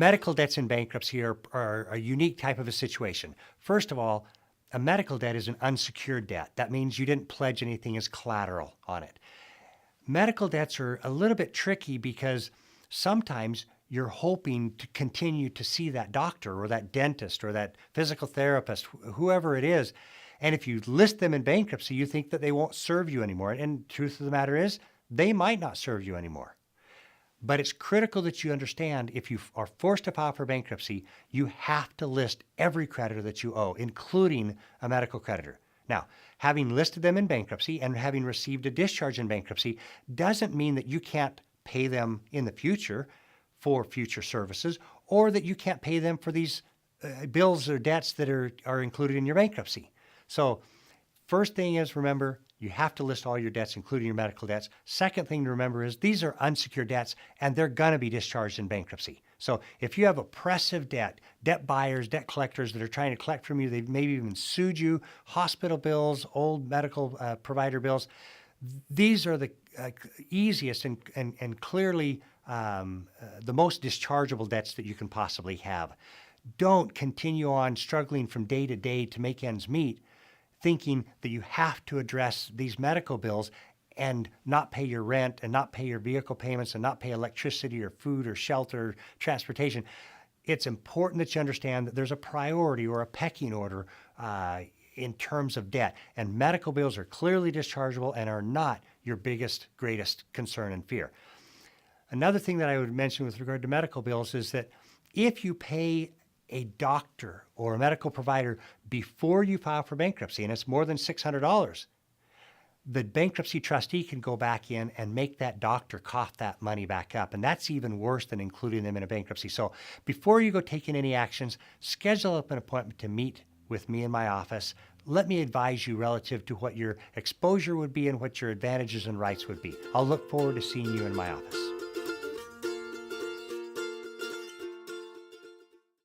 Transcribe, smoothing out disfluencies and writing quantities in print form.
Medical debts in bankruptcy are a unique type of a situation. First of all, a medical debt is an unsecured debt. That means you didn't pledge anything as collateral on it. Medical debts are a little bit tricky because sometimes you're hoping to continue to see that doctor or that dentist or that physical therapist, whoever it is. And if you list them in bankruptcy, you think that they won't serve you anymore. And the truth of the matter is, they might not serve you anymore. But it's critical that you understand if you are forced to file for bankruptcy, you have to list every creditor that you owe, including a medical creditor. Now, having listed them in bankruptcy and having received a discharge in bankruptcy doesn't mean that you can't pay them in the future for future services, or that you can't pay them for these bills or debts that are included in your bankruptcy. So first thing is, remember, you have to list all your debts, including your medical debts. Second thing to remember is these are unsecured debts, and they're going to be discharged in bankruptcy. So if you have oppressive debt buyers, debt collectors that are trying to collect from you, they've maybe even sued you, hospital bills, old medical provider bills, these are the easiest and clearly the most dischargeable debts that you can possibly have. Don't continue on struggling from day to day to make ends meet, thinking that you have to address these medical bills and not pay your rent and not pay your vehicle payments and not pay electricity or food or shelter, transportation. It's important that you understand that there's a priority or a pecking order in terms of debt. And medical bills are clearly dischargeable and are not your biggest, greatest concern and fear. Another thing that I would mention with regard to medical bills is that if you pay a doctor or a medical provider before you file for bankruptcy, and it's more than $600, the bankruptcy trustee can go back in and make that doctor cough that money back up. And that's even worse than including them in a bankruptcy. So before you go taking any actions, schedule up an appointment to meet with me in my office. Let me advise you relative to what your exposure would be and what your advantages and rights would be. I'll look forward to seeing you in my office.